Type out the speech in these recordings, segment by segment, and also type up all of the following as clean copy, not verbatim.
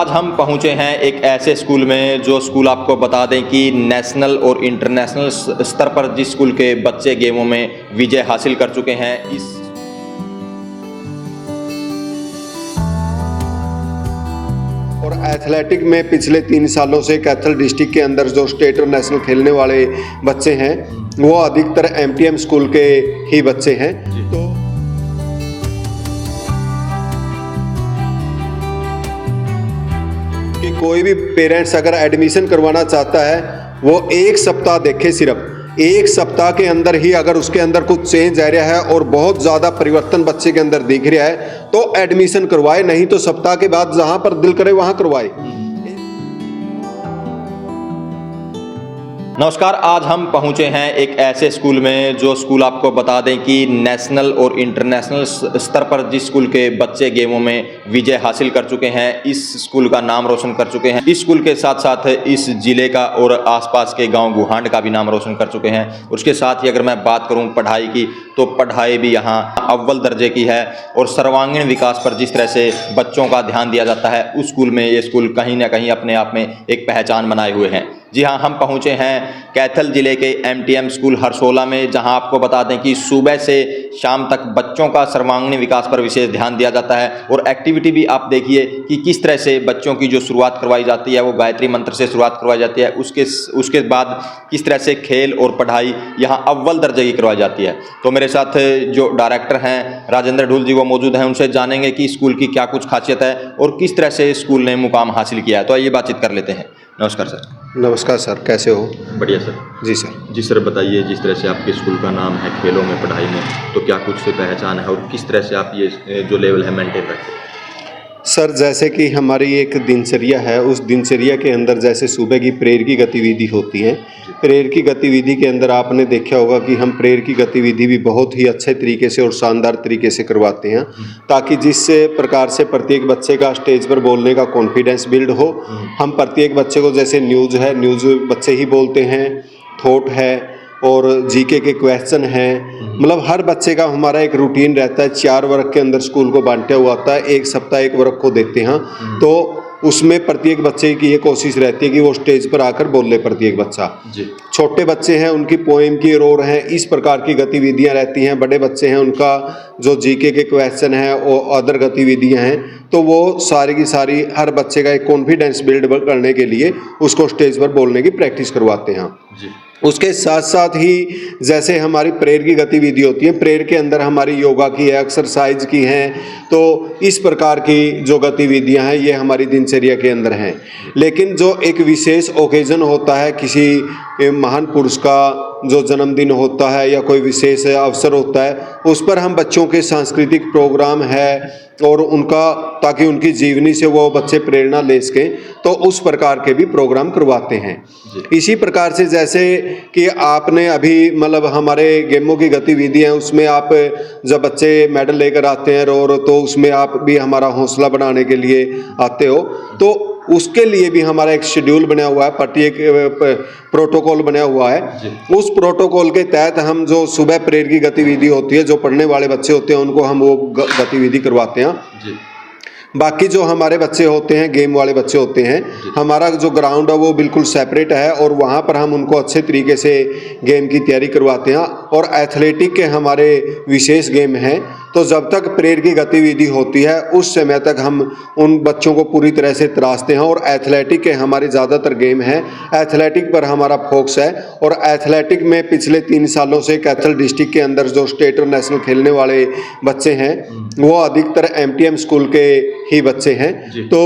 आज हम पहुंचे हैं एक ऐसे स्कूल में जो स्कूल आपको बता दें कि नेशनल और इंटरनेशनल स्तर पर जिस स्कूल के बच्चे गेमों में विजय हासिल कर चुके हैं। इस और एथलेटिक में पिछले 3 सालों से कैथल डिस्ट्रिक्ट के अंदर जो स्टेट और नेशनल खेलने वाले बच्चे हैं वो अधिकतर एमटीएम स्कूल के ही बच्चे हैं। तो कि कोई भी पेरेंट्स अगर एडमिशन करवाना चाहता है वो 1 सप्ताह देखे, सिर्फ 1 सप्ताह के अंदर ही अगर उसके अंदर कुछ चेंज आ रहा है और बहुत ज़्यादा परिवर्तन बच्चे के अंदर दिख रहा है तो एडमिशन करवाए, नहीं तो सप्ताह के बाद जहां पर दिल करे वहां करवाए। नमस्कार, आज हम पहुंचे हैं एक ऐसे स्कूल में जो स्कूल आपको बता दें कि नेशनल और इंटरनेशनल स्तर पर जिस स्कूल के बच्चे गेमों में विजय हासिल कर चुके हैं, इस स्कूल का नाम रोशन कर चुके हैं। इस स्कूल के साथ साथ इस जिले का और आसपास के गांव गुहांड का भी नाम रोशन कर चुके हैं। उसके साथ ही अगर मैं बात करूं पढ़ाई की तो पढ़ाई भी यहाँ अव्वल दर्जे की है और सर्वांगीण विकास पर जिस तरह से बच्चों का ध्यान दिया जाता है उस स्कूल में ये स्कूल कहीं ना कहीं अपने आप में एक पहचान बनाए हुए हैं। जी हाँ, हम पहुँचे हैं कैथल जिले के एमटीएम स्कूल हरसोला में, जहां आपको बता दें कि सुबह से शाम तक बच्चों का सर्वांगीण विकास पर विशेष ध्यान दिया जाता है। और एक्टिविटी भी आप देखिए कि किस तरह से बच्चों की जो शुरुआत करवाई जाती है वो गायत्री मंत्र से शुरुआत करवाई जाती है। उसके बाद किस तरह से खेल और पढ़ाई यहाँ अव्वल दर्जे की करवाई जाती है। तो मेरे साथ जो डायरेक्टर हैं राजेंद्र ढूल जी वो मौजूद हैं, उनसे जानेंगे कि स्कूल की क्या कुछ खासियत है और किस तरह से स्कूल ने मुकाम हासिल किया है। तो आइए बातचीत कर लेते हैं। नमस्कार सर। नमस्कार सर, कैसे हो? बढ़िया सर। जी सर। जी सर, बताइए जिस तरह से आपके स्कूल का नाम है खेलों में, पढ़ाई में, तो क्या कुछ से पहचान है और किस तरह से आप ये जो लेवल है मेंटेन रखते हैं? सर, जैसे कि हमारी एक दिनचर्या है, उस दिनचर्या के अंदर जैसे सुबह की प्रेयर की गतिविधि होती है, प्रेयर की गतिविधि के अंदर आपने देखा होगा कि हम प्रेयर की गतिविधि भी बहुत ही अच्छे तरीके से और शानदार तरीके से करवाते हैं, ताकि जिस प्रकार से प्रत्येक बच्चे का स्टेज पर बोलने का कॉन्फिडेंस बिल्ड हो। हम प्रत्येक बच्चे को, जैसे न्यूज़ है, न्यूज़ बच्चे ही बोलते हैं, थॉट है और जीके के क्वेश्चन हैं, मतलब हर बच्चे का हमारा एक रूटीन रहता है। 4 वर्ग के अंदर स्कूल को बांटा हुआ होता है, 1 सप्ताह 1 वर्ग को देते हैं। तो उसमें प्रत्येक बच्चे की ये कोशिश रहती है कि वो स्टेज पर आकर बोल ले प्रत्येक बच्चा। छोटे बच्चे हैं उनकी पोएम की रोर है, इस प्रकार की गतिविधियां रहती हैं। बड़े बच्चे हैं उनका जो जीके के क्वेश्चन है और अदर गतिविधियां हैं, तो वो सारी की सारी हर बच्चे का एक कॉन्फिडेंस बिल्ड करने के लिए उसको स्टेज पर बोलने की प्रैक्टिस करवाते हैं। उसके साथ साथ ही जैसे हमारी प्रेयर की गतिविधि होती है, प्रेयर के अंदर हमारी योगा की है, एक्सरसाइज की हैं, तो इस प्रकार की जो गतिविधियां हैं ये हमारी दिनचर्या के अंदर हैं। लेकिन जो एक विशेष ओकेजन होता है, किसी महान पुरुष का जो जन्मदिन होता है या कोई विशेष अवसर होता है, उस पर हम बच्चों के सांस्कृतिक प्रोग्राम है और उनका, ताकि उनकी जीवनी से वो बच्चे प्रेरणा ले सकें, तो उस प्रकार के भी प्रोग्राम करवाते हैं। इसी प्रकार से जैसे कि आपने अभी मतलब हमारे गेमों की गतिविधि है, उसमें आप जब बच्चे मेडल लेकर आते हैं और तो उसमें आप भी हमारा हौसला बढ़ाने के लिए आते हो, तो उसके लिए भी हमारा एक शेड्यूल बना हुआ है, प्रत्येक प्रोटोकॉल बना हुआ है। उस प्रोटोकॉल के तहत हम जो सुबह प्रेयर की गतिविधि होती है, जो पढ़ने वाले बच्चे होते हैं उनको हम वो गतिविधि करवाते हैं। बाकी जो हमारे बच्चे होते हैं, गेम वाले बच्चे होते हैं, हमारा जो ग्राउंड है वो बिल्कुल सेपरेट है और वहाँ पर हम उनको अच्छे तरीके से गेम की तैयारी करवाते हैं। और एथलेटिक के हमारे विशेष गेम हैं, तो जब तक प्रेयर की गतिविधि होती है उस समय तक हम उन बच्चों को पूरी तरह से तराशते हैं। और एथलेटिक के हमारे ज़्यादातर गेम हैं, एथलेटिक पर हमारा फोकस है। और एथलेटिक में पिछले 3 सालों से कैथल डिस्ट्रिक्ट के अंदर जो स्टेट और नेशनल खेलने वाले बच्चे हैं वो अधिकतर एमटीएम स्कूल के ही बच्चे हैं। तो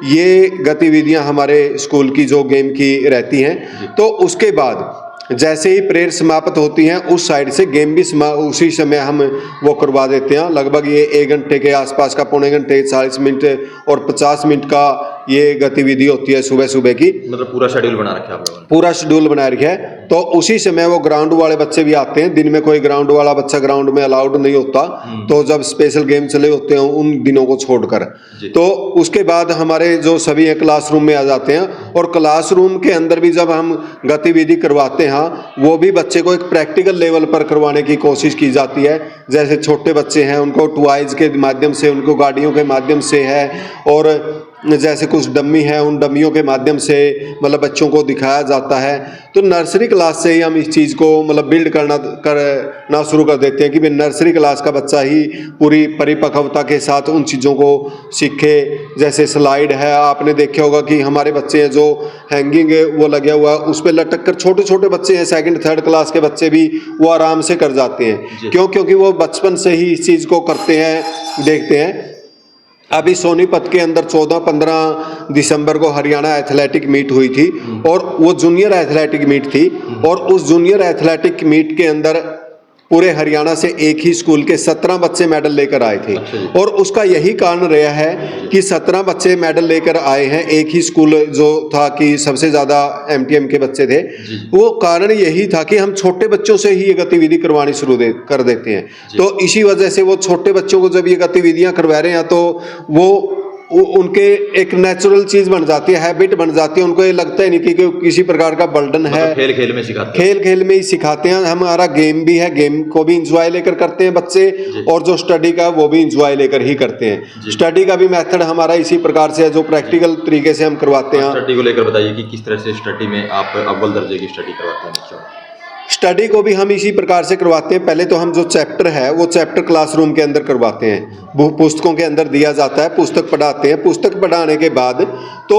ये गतिविधियां हमारे स्कूल की जो गेम की रहती हैं, तो उसके बाद जैसे ही प्रेयर समाप्त होती हैं उस साइड से गेम भी उसी समय हम वो करवा देते हैं। लगभग ये 1 घंटे के आसपास का, पौने घंटे, 40 मिनट और 50 मिनट का ये गतिविधि होती है सुबह सुबह की। मतलब पूरा शेड्यूल बना रखा है आप लोगों ने? पूरा शेड्यूल बना रखा है। तो उसी समय वो ग्राउंड वाले बच्चे भी आते हैं। दिन में कोई ग्राउंड वाला बच्चा ग्राउंड में अलाउड नहीं होता, तो जब स्पेशल गेम चले होते हैं उन दिनों को छोड़कर, तो उसके बाद हमारे जो सभी हैं क्लासरूम में आ जाते हैं। और क्लासरूम के अंदर भी जब हम गतिविधि करवाते हैं वो भी बच्चे को एक प्रैक्टिकल लेवल पर करवाने की कोशिश की जाती है। जैसे छोटे बच्चे हैं उनको टॉयज के माध्यम से, उनको गाड़ियों के माध्यम से है, और जैसे कुछ डम्मी है, उन डम्मियों के माध्यम से मतलब बच्चों को दिखाया जाता है। तो नर्सरी क्लास से ही हम इस चीज़ को मतलब बिल्ड करना शुरू कर देते हैं कि भाई नर्सरी क्लास का बच्चा ही पूरी परिपक्वता के साथ उन चीज़ों को सीखे। जैसे स्लाइड है, आपने देखा होगा कि हमारे बच्चे हैं जो हैंगिंग है वो लगा हुआ है, उस पर लटक कर छोटे छोटे बच्चे हैं, सेकंड थर्ड क्लास के बच्चे भी वो आराम से कर जाते हैं। क्यों? क्योंकि वो बचपन से ही इस चीज़ को करते हैं, देखते हैं। अभी सोनीपत के अंदर 14-15 दिसंबर को हरियाणा एथलेटिक मीट हुई थी और वो जूनियर एथलेटिक मीट थी और उस जूनियर एथलेटिक मीट के अंदर पूरे हरियाणा से एक ही स्कूल के 17 बच्चे मेडल लेकर आए थे। और उसका यही कारण रहा है कि 17 बच्चे मेडल लेकर आए हैं। एक ही स्कूल जो था कि सबसे ज़्यादा एमटीएम के बच्चे थे, वो कारण यही था कि हम छोटे बच्चों से ही ये गतिविधि करवानी शुरू कर देते हैं। तो इसी वजह से वो छोटे बच्चों को जब ये गतिविधियाँ करवा रहे हैं तो वो उनके एक नेचुरल चीज़ बन जाती है, हैबिट बन जाती है। उनको ये लगता ही नहीं कि किसी प्रकार का बर्डन है। खेल खेल में सिखाते हैं, खेल खेल में ही सिखाते हैं। हमारा गेम भी है, गेम को भी इंजॉय लेकर करते हैं बच्चे, और जो स्टडी का वो भी इंजॉय लेकर ही करते हैं। स्टडी का भी मेथड हमारा इसी प्रकार से है जो प्रैक्टिकल तरीके से हम करवाते हैं। स्टडी को लेकर बताइए कि किस तरह से स्टडी में आप अव्वल दर्जे की स्टडी करवाते हैं बच्चों को? स्टडी को भी हम इसी प्रकार से करवाते हैं। पहले तो हम जो चैप्टर है वो चैप्टर क्लासरूम के अंदर करवाते हैं, वो पुस्तकों के अंदर दिया जाता है, पुस्तक पढ़ाते हैं। पुस्तक पढ़ाने के बाद तो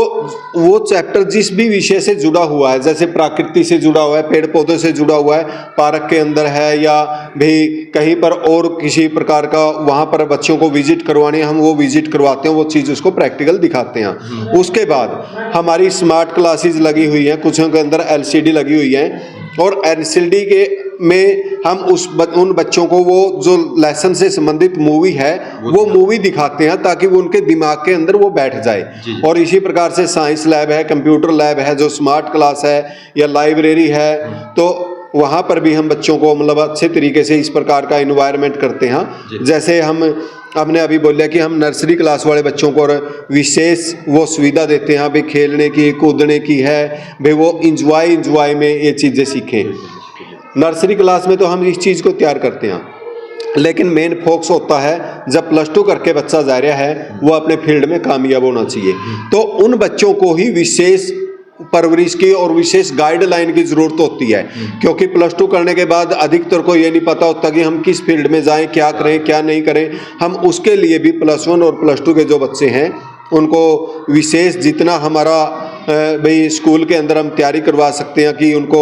वो चैप्टर जिस भी विषय से जुड़ा हुआ है, जैसे प्रकृति से जुड़ा हुआ है, पेड़ पौधे से जुड़ा हुआ है, पार्क के अंदर है या भी कहीं पर और किसी प्रकार का वहाँ पर बच्चों को विजिट करवानी है, हम वो विजिट करवाते हैं, वो चीज़ उसको प्रैक्टिकल दिखाते हैं। उसके बाद हमारी स्मार्ट क्लासेस लगी हुई हैं, कुछ के अंदर LCD लगी हुई हैं, और LCD के में हम उन बच्चों को वो जो लेसन से संबंधित मूवी है वो मूवी दिखाते हैं ताकि वो उनके दिमाग के अंदर वो बैठ जाए। और इसी प्रकार से साइंस लैब है, कंप्यूटर लैब है, जो स्मार्ट क्लास है या लाइब्रेरी है, तो वहाँ पर भी हम बच्चों को मतलब अच्छे तरीके से इस प्रकार का इन्वायरमेंट करते हैं। जैसे हमने अभी बोला कि हम नर्सरी क्लास वाले बच्चों को विशेष वो सुविधा देते हैं भाई खेलने की, कूदने की है, भाई वो इंजॉय में ये चीज़ें सीखें। नर्सरी क्लास में तो हम इस चीज़ को तैयार करते हैं, लेकिन मेन फोकस होता है जब +2 करके बच्चा जा रहा है वो अपने फील्ड में कामयाब होना चाहिए, तो उन बच्चों को ही विशेष परवरिश की और विशेष गाइडलाइन की ज़रूरत होती है। क्योंकि +2 करने के बाद अधिकतर को ये नहीं पता होता कि हम किस फील्ड में जाएं, क्या करें क्या नहीं करें। हम उसके लिए भी +1 और +2 के जो बच्चे हैं उनको विशेष जितना हमारा भाई स्कूल के अंदर हम तैयारी करवा सकते हैं कि उनको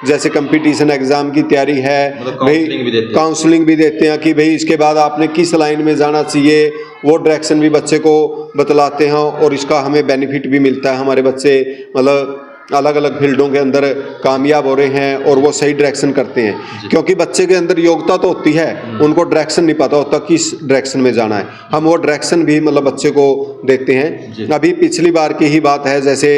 जैसे कंपटीशन एग्ज़ाम की तैयारी है, भाई काउंसलिंग भी देते हैं कि भाई इसके बाद आपने किस लाइन में जाना चाहिए, वो डायरेक्शन भी बच्चे को बतलाते हैं। और इसका हमें बेनिफिट भी मिलता है, हमारे बच्चे मतलब अलग अलग फील्डों के अंदर कामयाब हो रहे हैं और वो सही डायरेक्शन करते हैं। क्योंकि बच्चे के अंदर योग्यता तो होती है, उनको डायरेक्शन नहीं पता होता किस डायरेक्शन में जाना है। हम वो डायरेक्शन भी मतलब बच्चे को देते हैं। अभी पिछली बार की ही बात है, जैसे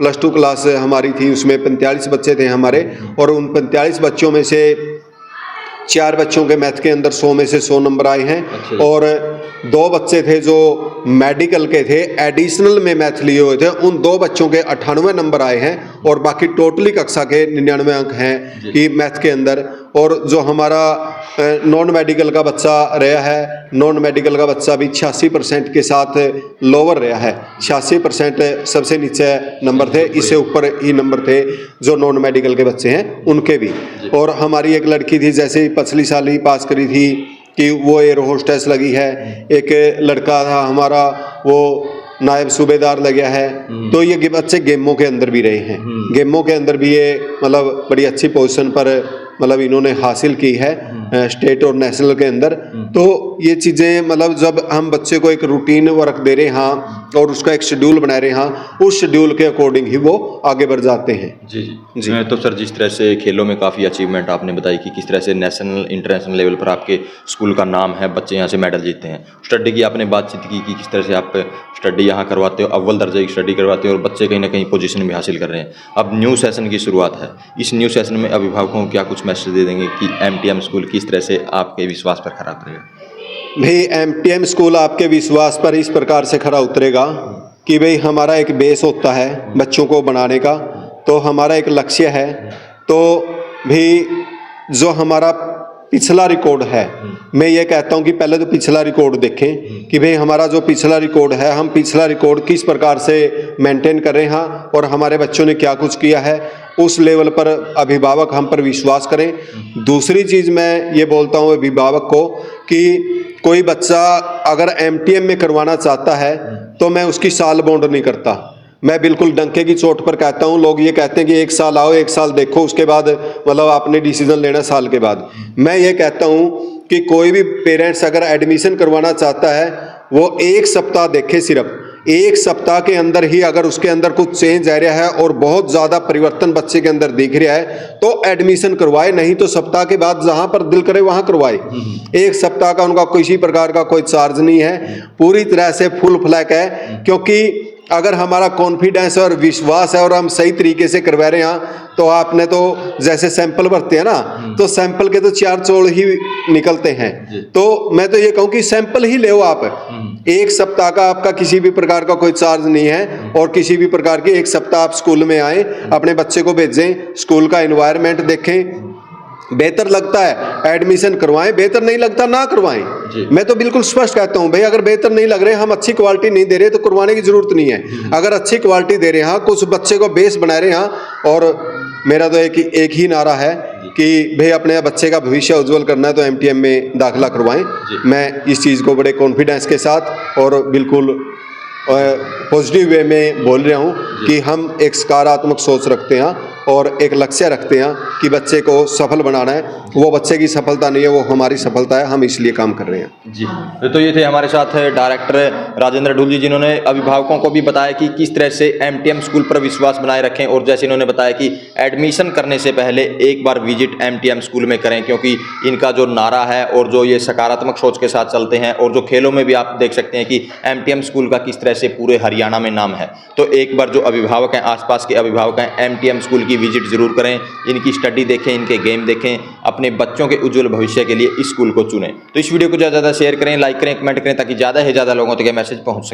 +2 क्लास हमारी थी, उसमें 45 बच्चे थे हमारे, और उन 45 बच्चों में से 4 बच्चों के मैथ के अंदर 100 में से 100 नंबर आए हैं। और 2 बच्चे थे जो मेडिकल के थे, एडिशनल में मैथ लिए हुए थे, उन 2 बच्चों के 98 नंबर आए हैं और बाकी टोटली कक्षा के 99 अंक हैं कि मैथ के अंदर। और जो हमारा नॉन मेडिकल का बच्चा रहा है, नॉन मेडिकल का बच्चा भी 86% के साथ लोअर रहा है। 86% सबसे नीचे नंबर थे, इससे ऊपर ही नंबर थे जो नॉन मेडिकल के बच्चे हैं उनके भी। और हमारी एक लड़की थी, जैसे पिछली साल ही पास करी थी कि वो एयर होस्टेस लगी है। एक लड़का था हमारा, वो नायब सूबेदार लगा है। तो ये बच्चे गेमों के अंदर भी रहे हैं, गेमों के अंदर भी ये मतलब बड़ी अच्छी पोजीशन पर मतलब इन्होंने हासिल की है स्टेट और नेशनल के अंदर। तो ये चीज़ें मतलब जब हम बच्चे को एक रूटीन वर्क दे रहे हैं और उसका एक शेड्यूल बना रहे हैं, उस शेड्यूल के अकॉर्डिंग ही वो आगे बढ़ जाते हैं। जी। तो सर, जिस तरह से खेलों में काफ़ी अचीवमेंट आपने बताई कि किस तरह से नेशनल इंटरनेशनल लेवल पर आपके स्कूल का नाम है, बच्चे यहाँ से मेडल जीतते हैं। स्टडी की आपने बातचीत की कि किस तरह से आप स्टडी यहाँ करवाते हो, अव्वल दर्जे की स्टडी करवाते हो और बच्चे कहीं ना कहीं पोजीशन भी हासिल कर रहे हैं। अब न्यू सेशन की शुरुआत है, इस न्यू सेशन में अभिभावकों को क्या कुछ मैसेज दे देंगे कि MTM स्कूल किस तरह से आपके विश्वास पर खरा उतरेगा? भाई MTM स्कूल आपके विश्वास पर इस प्रकार से खरा उतरेगा कि भाई हमारा एक बेस होता है बच्चों को बनाने का, तो हमारा एक लक्ष्य है। तो भी जो हमारा पिछला रिकॉर्ड है, मैं ये कहता हूँ कि पहले तो पिछला रिकॉर्ड देखें कि भाई हमारा जो पिछला रिकॉर्ड है, हम पिछला रिकॉर्ड किस प्रकार से मेंटेन कर रहे हैं और हमारे बच्चों ने क्या कुछ किया है, उस लेवल पर अभिभावक हम पर विश्वास करें। दूसरी चीज़ मैं ये बोलता हूँ अभिभावक को कि कोई बच्चा अगर MTM में करवाना चाहता है तो मैं उसकी साल बॉन्ड नहीं करता, मैं बिल्कुल डंके की चोट पर कहता हूँ। लोग ये कहते हैं कि 1 साल आओ 1 साल देखो उसके बाद मतलब आपने डिसीजन लेना साल के बाद। मैं ये कहता हूँ कि कोई भी पेरेंट्स अगर एडमिशन करवाना चाहता है वो 1 सप्ताह देखे, सिर्फ 1 सप्ताह के अंदर ही अगर उसके अंदर कुछ चेंज आ रहा है और बहुत ज़्यादा परिवर्तन बच्चे के अंदर दिख रहा है तो एडमिशन करवाए, नहीं तो सप्ताह के बाद जहाँ पर दिल करे वहाँ करवाए। 1 सप्ताह का उनका किसी प्रकार का कोई चार्ज नहीं है, पूरी तरह से फुल फ्लैग है। क्योंकि अगर हमारा कॉन्फिडेंस और विश्वास है और हम सही तरीके से करवा रहे हैं तो आपने तो जैसे सैंपल भरते हैं ना, तो सैंपल के तो 4 चोड़ ही निकलते हैं। तो मैं तो ये कहूँ कि सैंपल ही ले आप। 1 सप्ताह का आपका किसी भी प्रकार का कोई चार्ज नहीं है और किसी भी प्रकार की 1 सप्ताह आप स्कूल में आए, अपने बच्चे को भेजें, स्कूल का एनवायरनमेंट देखें, बेहतर लगता है एडमिशन करवाएं, बेहतर नहीं लगता ना करवाएं। मैं तो बिल्कुल स्पष्ट कहता हूं भाई अगर बेहतर नहीं लग रहे, हम अच्छी क्वालिटी नहीं दे रहे तो करवाने की जरूरत नहीं है। अगर अच्छी क्वालिटी दे रहे हैं, कुछ बच्चे को बेस बना रहे हैं, और मेरा तो एक ही नारा है कि भाई अपने बच्चे का भविष्य उज्जवल करना है तो MTM में दाखिला करवाएं। मैं इस चीज़ को बड़े कॉन्फिडेंस के साथ और बिल्कुल पॉजिटिव वे में बोल रहा हूँ कि हम एक सकारात्मक सोच रखते हैं और एक लक्ष्य रखते हैं कि बच्चे को सफल बनाना है। वो बच्चे की सफलता नहीं है, वो हमारी सफलता है, हम इसलिए काम कर रहे हैं। जी, तो ये थे हमारे साथ डायरेक्टर राजेंद्र ढूल जी, जिन्होंने अभिभावकों को भी बताया कि किस तरह से MTM स्कूल पर विश्वास बनाए रखें, और जैसे इन्होंने बताया कि एडमिशन करने से पहले एक बार विजिट MTM स्कूल में करें, क्योंकि इनका जो नारा है और जो ये सकारात्मक सोच के साथ चलते हैं, और जो खेलों में भी आप देख सकते हैं कि MTM स्कूल का किस तरह से पूरे हरियाणा में नाम है। तो एक बार जो अभिभावक हैं, आसपास के अभिभावक हैं, MTM स्कूल की विजिट जरूर करें, इनकी स्टडी देखें, इनके गेम देखें, अपने बच्चों के उज्जवल भविष्य के लिए इस स्कूल को चुनें। तो इस वीडियो को ज़्यादा से ज़्यादा शेयर करें, लाइक करें, कमेंट करें, ताकि ज़्यादा से ज़्यादा लोगों तक ये मैसेज पहुंच सके।